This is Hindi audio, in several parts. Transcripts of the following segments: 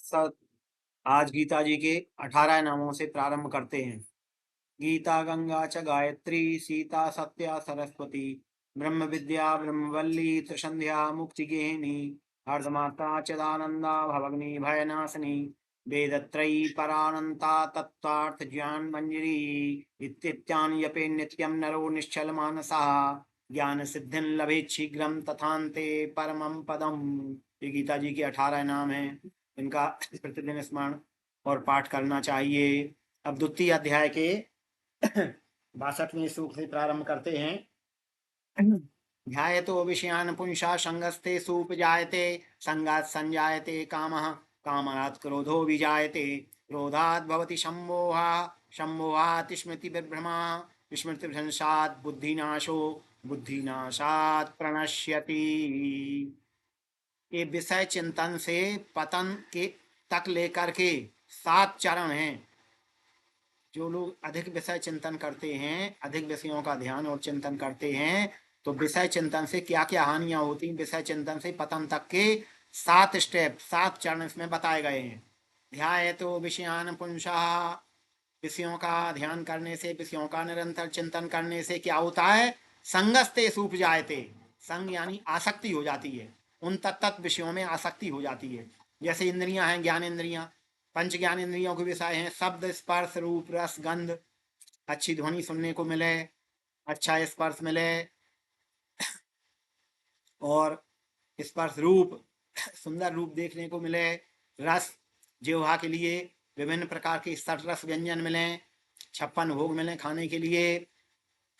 सर, आज गीता जी के 18 नामों से प्रारंभ करते हैं। गीता गंगा च गायत्री सीता सत्या सरस्वती ब्रह्म विद्या ब्रह्मवल्ली त्रिसंध्या मुक्ति गेहिनी अर्धमाता चिदानंदा भवग्नि भयनाशिनी वेदत्रयी परानंता तत्त्वार्थ ज्ञान मंजरी इत्यानि यपे नित्यं नरो निश्चल मानसः ज्ञान सिद्धिं लभेत् शीघ्रं तथान्ते परमं पदम। ये गीता जी के 18 नाम हैं। इनका प्रतिदिन स्मरण और पाठ करना चाहिए। अब द्वितीय अध्याय के 62वें श्लोक से प्रारंभ करते हैं। ध्यायतो विषयान् पुंसा संगस्ते सुपजायते संगात् संजायते कामः कामात् क्रोधो विजायते क्रोधात् भवति सम्मोहः सम्मोहात् स्मृति विभ्रमा स्मृति भ्रंशात् बुद्धिनाशो बुद्धिनाशात् प्रणश्यति। ये विषय चिंतन से पतन के तक लेकर के 7 चरण हैं। जो लोग अधिक विषय चिंतन करते हैं, अधिक विषयों का ध्यान और चिंतन करते हैं, तो विषय चिंतन से क्या क्या हानियां होती हैं, विषय चिंतन से पतन तक के 7 स्टेप 7 चरण इसमें बताए गए हैं। ध्यायतो विषयान पुंसः, विषयों का ध्यान करने से, विषयों का निरंतर चिंतन करने से क्या होता है? संगस्ते सूप जायते, संग यानी आसक्ति हो जाती है, उन तत्त विषयों में आसक्ति हो जाती है। जैसे इंद्रियां हैं, ज्ञान इंद्रियां, पंच ज्ञान इंद्रियों के विषय हैं शब्द स्पर्श रूप रस गंध। अच्छी ध्वनि सुनने को मिले, अच्छा स्पर्श मिले, और स्पर्श रूप सुंदर रूप देखने को मिले, रस जिह्वा के लिए विभिन्न प्रकार के सठ रस व्यंजन मिलें, 56 भोग मिलें खाने के लिए,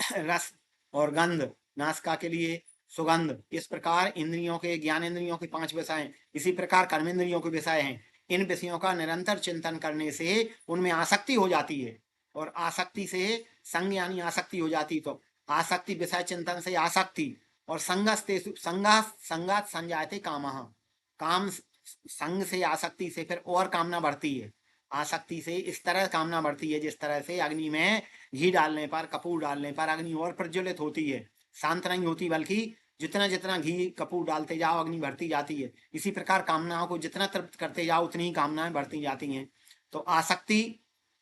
रस और गंध नासिका के लिए सुगंध। इस प्रकार इंद्रियों के, ज्ञान इंद्रियों के 5 विषय हैं। इसी प्रकार कर्मेंद्रियों के विषय हैं। इन विषयों का निरंतर चिंतन करने से उनमें आसक्ति हो जाती है, और आसक्ति से संग यानी आसक्ति हो जाती। तो आसक्ति विषय चिंतन से आसक्ति, और संगात संजायते कामः, काम संग से आसक्ति से फिर और कामना बढ़ती है। आसक्ति से इस तरह कामना बढ़ती है जिस तरह से अग्नि में घी डालने पर, कपूर डालने पर अग्नि और प्रज्वलित होती है, शांत नहीं होती, बल्कि जितना जितना घी कपूर डालते जाओ अग्नि बढ़ती जाती है। इसी प्रकार कामनाओं को जितना तृप्त करते जाओ उतनी ही कामनाएं बढ़ती जाती हैं। तो आसक्ति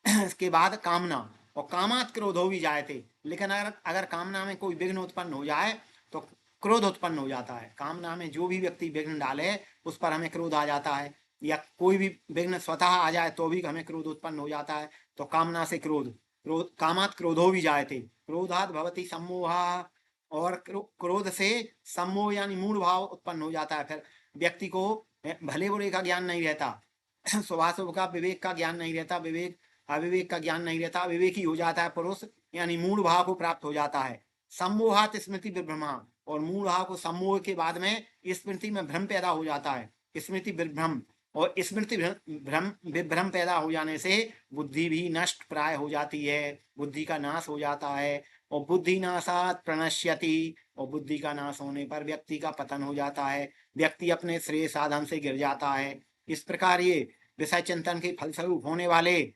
के बाद कामना, और कामात क्रोधो भी जायते। लेकिन अगर कामना में कोई विघ्न उत्पन्न हो जाए तो क्रोध उत्पन्न हो जाता है। कामना में जो भी व्यक्ति विघ्न डाले उस पर हमें क्रोध आ जाता है, या कोई भी विघ्न स्वतः आ जाए तो भी हमें क्रोध उत्पन्न हो जाता है। तो कामना से क्रोध, कामात क्रोधो भी जायते, क्रोधात भवति सम्मोहा, और क्रोध से सम्मोह यानी मूढ़ भाव उत्पन्न हो जाता है। फिर व्यक्ति को भले बुरे का ज्ञान नहीं रहता, शुभाशुभ का विवेक का ज्ञान नहीं रहता, विवेक अविवेक का ज्ञान नहीं रहता, अविवेकी हो जाता है पुरुष, यानी मूढ़ भाव को प्राप्त हो जाता है। सम्मोहात स्मृति विभ्रमा, और मूढ़ भाव को सम्मोह के बाद में स्मृति में भ्रम पैदा हो जाता है, स्मृति विभ्रम, और स्मृति भ्रम विभ्रम पैदा हो जाने से बुद्धि भी नष्ट प्राय हो जाती है, बुद्धि का नाश हो जाता है। और बुद्धि नाशात प्रणश्यति, और बुद्धि का नाश होने पर व्यक्ति का पतन हो जाता है, व्यक्ति अपने श्रेय साधन से गिर जाता है। इस प्रकार ये विषय चिंतन के फलस्वरूप होने वाले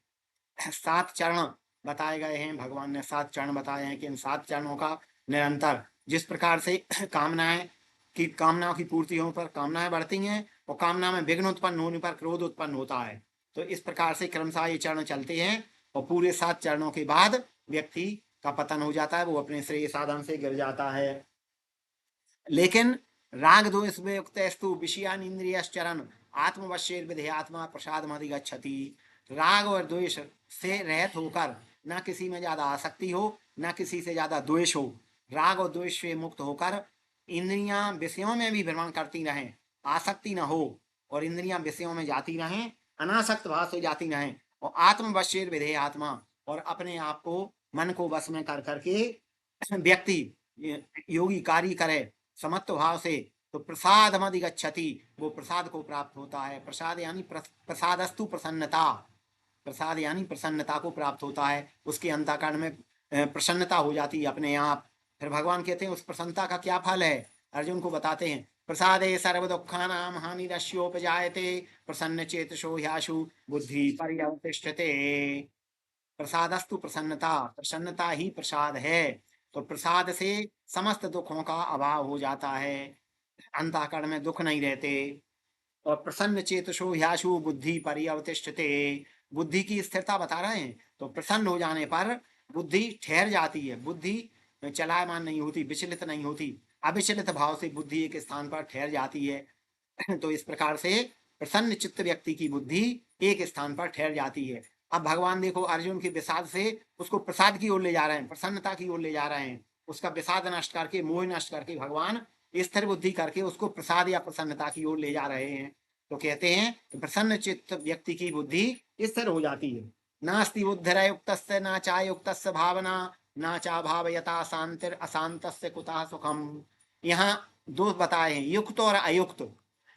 7 चरण बताए गए हैं। भगवान ने 7 चरण बताए हैं कि इन 7 चरणों का निरंतर जिस प्रकार से कामनाओं की पूर्ति होने पर कामनाएं बढ़ती हैं, और कामना में विघ्न उत्पन्न होने पर क्रोध उत्पन्न होता है। तो इस प्रकार से क्रमशः ये चरण चलते हैं, और पूरे 7 चरणों के बाद व्यक्ति का पतन हो जाता है, वो अपने श्रेय साधन से गिर जाता है। लेकिन राग द्वेष युक्तस्तु विषयान इंद्रियश्चरण आत्मवश्य विधेयात्मा प्रसाद अधिगच्छति। राग और द्वेष से रहित होकर, ना किसी में ज्यादा आसक्ति हो, ना किसी से ज्यादा द्वेष हो, राग और द्वेष से मुक्त होकर इंद्रियां विषयों में भी भ्रमण करती रहें, आसक्ति न हो, और इंद्रियां विषयों में जाती रहें, अनासक्त भाव से जाती रहें, और आत्मवश्य विधेयात्मा, और अपने आप को, मन को वश में कर करके व्यक्ति योगी कार्य करे समत्व भाव से, तो प्रसाद अधिगच्छति, वो प्रसाद को प्राप्त होता है। प्रसाद यानी प्रसादस्तु प्रसन्नता, प्रसाद यानी प्रसन्नता को प्राप्त होता है, उसके अंतःकरण में प्रसन्नता हो जाती है अपने आप। फिर भगवान कहते हैं उस प्रसन्नता का क्या फल है, अर्जुन को बताते हैं। प्रसादे सर्व दुखानाम हानिरस्योपजायते प्रसन्न चेतसो ह्याशु बुद्धि पर्यवतिष्ठते। प्रसादस्तु प्रसन्नता, प्रसन्नता ही प्रसाद है। तो प्रसाद से समस्त दुखों का अभाव हो जाता है, अंतःकरण में दुख नहीं रहते, और प्रसन्न चेतसो ह्याशु बुद्धि पर्यवतिष्ठते, बुद्धि की स्थिरता बता रहे हैं। तो प्रसन्न हो जाने पर बुद्धि ठहर जाती है, बुद्धि चलायमान नहीं होती, विचलित नहीं होती, अविचलित भाव से बुद्धि एक स्थान पर ठहर जाती है। तो इस प्रकार से प्रसन्न चित्त व्यक्ति की बुद्धि एक स्थान पर ठहर जाती है। अब भगवान देखो अर्जुन के विषाद से उसको प्रसाद की ओर ले जा रहे हैं, प्रसन्नता की ओर ले जा रहे हैं। उसका विषाद नष्ट करके, मोह नष्ट करके भगवान स्थिर बुद्धि करके उसको प्रसाद या प्रसन्नता की ओर ले जा रहे हैं। तो कहते हैं कि प्रसन्न चित्त व्यक्ति की बुद्धि स्थिर हो जाती है। नास्ति बुद्धिरयुक्त ना चायुक्त भावना ना चा भावयता शांतिर अशांत कुतः सुखम। यहाँ दो बताए हैं, युक्त और अयुक्त।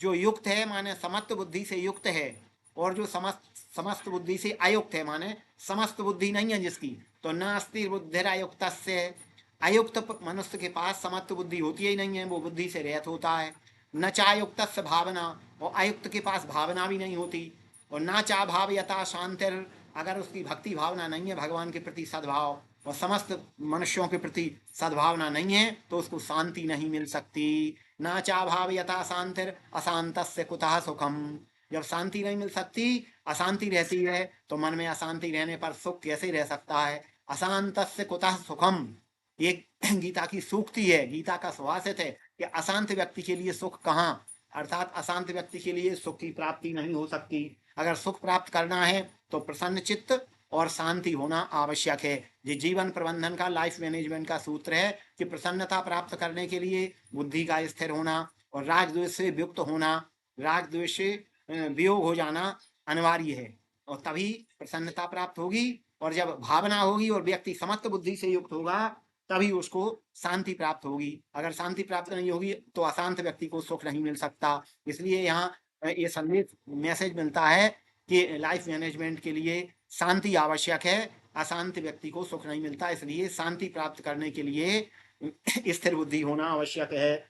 जो युक्त है माने समस्त बुद्धि से युक्त है, और जो समस्त समस्त बुद्धि से अयुक्त है माने समस्त बुद्धि नहीं है जिसकी। तो नास्ति बुद्धिरयुक्त, अयुक्त मनुष्य के पास समस्त बुद्धि होती ही नहीं है, वो बुद्धि से रहित होता है। न चायुक्त भावना, और अयुक्त के पास भावना भी नहीं होती। और ना चा भाव यथा शांतिर, अगर उसकी भक्ति भावना नहीं है भगवान के प्रति सद्भाव, और समस्त मनुष्यों के प्रति सद्भावना नहीं है, तो उसको शांति नहीं मिल सकती। ना चा भाव यथा शांतिर अशांत कुतः सुखम। जब शांति नहीं मिल सकती, अशांति रहती है, तो मन में अशांति रहने पर सुख कैसे रह सकता है। अशांत कुतः सुखम, एक गीता की सूक्ति है, गीता का सुभाषित है कि अशांत व्यक्ति के लिए सुख कहाँ, अर्थात अशांत व्यक्ति के लिए सुख की प्राप्ति नहीं हो सकती। अगर सुख प्राप्त करना है तो प्रसन्न चित्त और शांति होना आवश्यक है। ये जीवन प्रबंधन का, लाइफ मैनेजमेंट का सूत्र है कि प्रसन्नता प्राप्त करने के लिए बुद्धि का स्थिर होना और राग द्वेष से युक्त होना, राग द्वेष से वियोग हो जाना अनिवार्य है, और तभी प्रसन्नता प्राप्त होगी। और जब भावना होगी और व्यक्ति समस्त बुद्धि से युक्त होगा, तभी उसको शांति प्राप्त होगी। अगर शांति प्राप्त नहीं होगी तो अशांत व्यक्ति को सुख नहीं मिल सकता। इसलिए यहाँ ये संदेश मैसेज मिलता है कि लाइफ मैनेजमेंट के लिए शांति आवश्यक है, अशांत व्यक्ति को सुख नहीं मिलता। इसलिए शांति प्राप्त करने के लिए स्थिर बुद्धि होना आवश्यक है।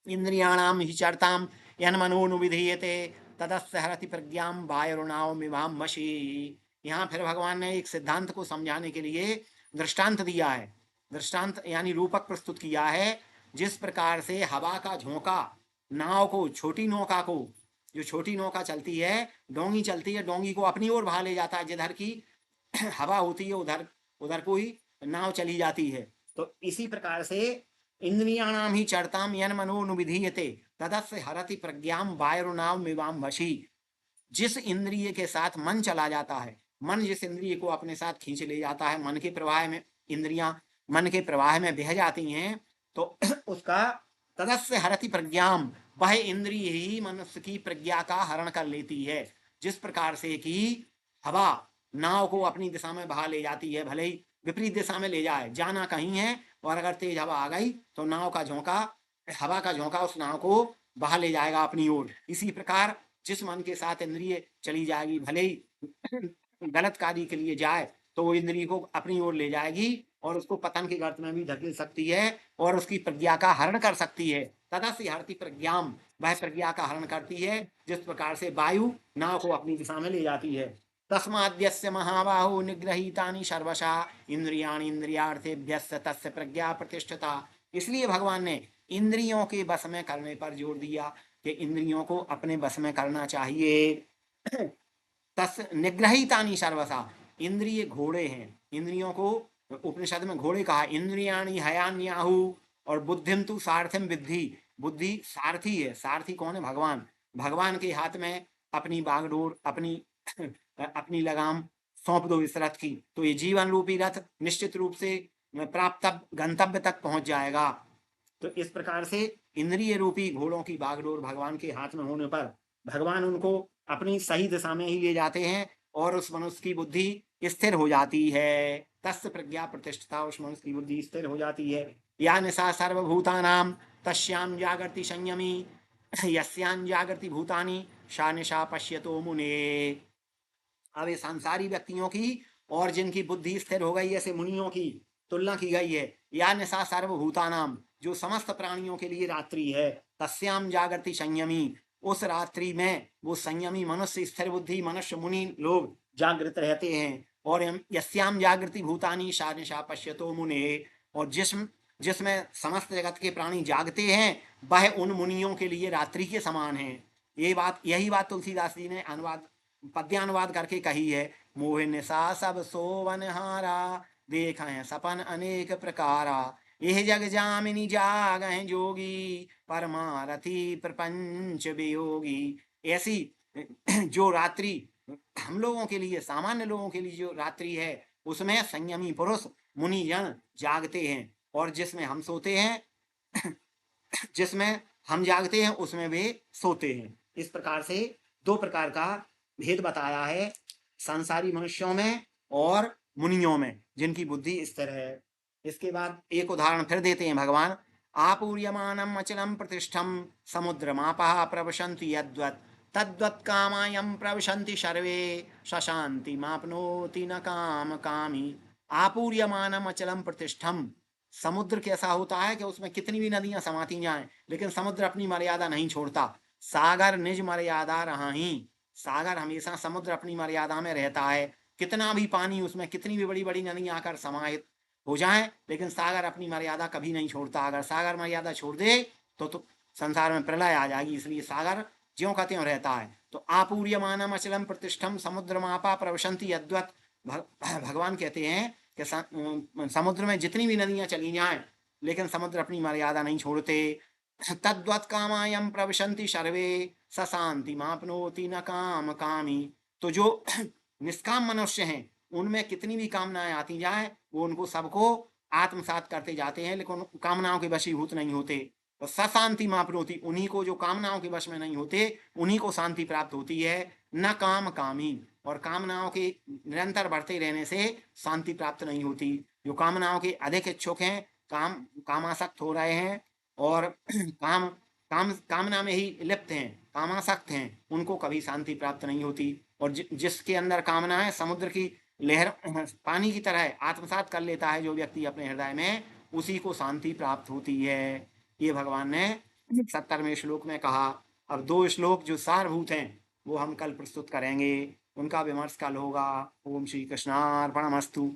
इंद्रियाणाम हि चरताम यन्मनोनुविधीयते तदस्य हरति प्रज्ञाम वायुर्नाव मिवाम वशी। यहाँ फिर भगवान ने एक सिद्धांत को समझाने के लिए दृष्टांत दिया है। दृष्टांत यानी रूपक प्रस्तुत किया है। जिस प्रकार से हवा का झोंका नाव को, छोटी नौका को, जो छोटी नौका चलती है, डोंगी चलती है, डोंगी को अपनी ओर भा ले जाता है, जिधर की हवा होती है उधर उधर को ही नाव चली जाती है। तो इसी प्रकार से इंद्रियाणाम ही चरताम यन मनोनुविधीयते तदस्य हरति प्रज्ञाम वायुर्नाव मिवाम वशी। जिस इंद्रिय के साथ मन चला जाता है, मन जिस इंद्रिय को अपने साथ खींच ले जाता है, मन के प्रवाह में इंद्रियां मन के प्रवाह में बह जाती हैं, तो उसका तदस्य हरति प्रज्ञाम, वह इंद्रिय ही मनुष्य की प्रज्ञा का हरण कर लेती है। जिस प्रकार से कि हवा नाव को अपनी दिशा में बहा ले जाती है, भले ही विपरीत दिशा में ले जाए, जाना कहीं है, और अगर तेज हवा आ गई तो नाव का झोंका, हवा का झोंका उस नाव को बहा ले जाएगा अपनी ओर। इसी प्रकार जिस मन के साथ इंद्रिय चली जाएगी, भले ही गलत कार्य के लिए जाए, तो वो इंद्रिय को अपनी ओर ले जाएगी और उसको पतन के गर्त में भी धकेल सकती है और उसकी प्रज्ञा का हरण कर सकती है। तदस्य हरति प्रज्ञाम, वह प्रज्ञा का हरण करती है, जिस प्रकार से वायु नाव को अपनी दिशा में ले जाती है। तस्माद्यस्य महाबाहो निग्रहीतानि सर्वशा इंद्रियाणि इंद्रियार्थेभ्यस्य तस्य प्रज्ञा प्रतिष्ठिता। इसलिए भगवान ने इंद्रियों के बस में करने पर जोर दिया कि इंद्रियों को अपने बस में करना चाहिए। तस् निग्रहीतानि सर्वशा, इंद्रिय घोड़े हैं, इंद्रियों को उपनिषद में घोड़े कहा। इंद्रियाणि हयान्याहु और बुद्धिम तु सारथिम विद्धि, बुद्धि सारथी है। सारथी कौन है? भगवान। भगवान के हाथ में अपनी बागडोर, अपनी लगाम सौंप दो इस रथ की, तो ये जीवन रूपी रथ निश्चित रूप से प्राप्त गंतव्य तक पहुंच जाएगा। तो इस प्रकार से इंद्रिय रूपी घोड़ों की बागडोर भगवान के हाथ में होने पर भगवान उनको अपनी सही दिशा में ही ले जाते हैं और उस मनुष्य की बुद्धि स्थिर हो जाती है। तस्य प्रज्ञा प्रतिष्ठिता, उस मनुष्य की बुद्धि स्थिर हो जाती है। या निशा सर्वभूतानाम तस्याम जागृति संयमी यस्यां जागृति भूतानि सा निशा पश्यतो मुने। अब ये संसारी व्यक्तियों की और जिनकी बुद्धि स्थिर हो गई, ऐसे मुनियों की तुलना की गई है। या निशा सर्वभूतानाम, जो समस्त प्राणियों के लिए रात्रि है, तस्याम जागृति संयमी, उस रात्रि में वो संयमी मनुष्य, स्थिर बुद्धि मनुष्य, मुनि लोग जागृत रहते हैं। और यस्याम जागृति भूतानि सा निशा पश्यतो मुने, और जिसमें समस्त जगत के प्राणी जागते हैं, वह उन मुनियों के लिए रात्रि के समान है। यही बात तुलसीदास जी ने अनुवाद पद्यानुवाद करके कही है। मोह निशा सब सोवनहारा, देखें सपन अनेक प्रकारा, यह जग जामिनी जागह जोगी, परमारथी प्रपंच वियोगी। ऐसी जो रात्रि हम लोगों के लिए, सामान्य लोगों के लिए जो रात्रि है, उसमें संयमी पुरुष मुनिजन जागते हैं, और जिसमें हम सोते हैं जिसमें हम जागते हैं उसमें वे सोते हैं। इस प्रकार से दो प्रकार का भेद बताया है, संसारी मनुष्यों में और मुनियों में, जिनकी बुद्धि स्थिर है। इसके बाद एक उदाहरण फिर देते हैं भगवान। आपूर्यमानम अचलम प्रतिष्ठम समुद्रमापः प्रवशन्ति यद्वत्, तद्वत् कामायम प्रवशन्ति सर्वे, सशांति मापनोति न काम कामी। आपूर्यमानम अचलम प्रतिष्ठम, समुद्र कैसा होता है कि उसमें कितनी भी नदियां समाती जाएं, लेकिन समुद्र अपनी मर्यादा नहीं छोड़ता। सागर निज मर्यादा रहा ही, सागर हमेशा समुद्र अपनी मर्यादा में रहता है। कितना भी पानी, उसमें कितनी भी बड़ी बड़ी नदियां आकर समाहित हो जाएं, लेकिन सागर अपनी मर्यादा कभी नहीं छोड़ता। अगर सागर मर्यादा छोड़ दे तो संसार में प्रलय आ जाएगी। इसलिए सागर ज्यों का त्यों रहता है। तो आपूर्यमानम अचलम प्रतिष्ठम समुद्रमापा प्रवशन्ति यद्वत्, भगवान कहते हैं कि समुद्र में जितनी भी नदियां चली जाएं, लेकिन समुद्र अपनी मर्यादा नहीं छोड़ते। तद्वत् कामायम प्रविशन्ति सर्वे, सशांति मापनोति न काम कामी। तो जो निष्काम मनुष्य हैं, उनमें कितनी भी कामनाएं आती जाए, वो उनको सबको आत्मसात करते जाते हैं, लेकिन कामनाओं के वशीभूत नहीं होते। तो सशांति मापनोति, उन्हीं को जो कामनाओं के वश में नहीं होते, उन्हीं को शांति प्राप्त होती है। न काम कामी, और कामनाओं के निरंतर बढ़ते रहने से शांति प्राप्त नहीं होती। जो कामनाओं के अधिक इच्छुक हैं, कामासक्त हो रहे हैं, और कामना में ही लिप्त हैं, कामासक्त हैं, उनको कभी शांति प्राप्त नहीं होती। और जिसके अंदर कामना है, समुद्र की लहर पानी की तरह आत्मसात कर लेता है जो व्यक्ति अपने हृदय में, उसी को शांति प्राप्त होती है। ये भगवान ने 70वें श्लोक में कहा। अब 2 श्लोक जो सारभूत हैं, वो हम कल प्रस्तुत करेंगे, उनका विमर्श कल होगा। ओम श्री कृष्णार्पणमस्तु।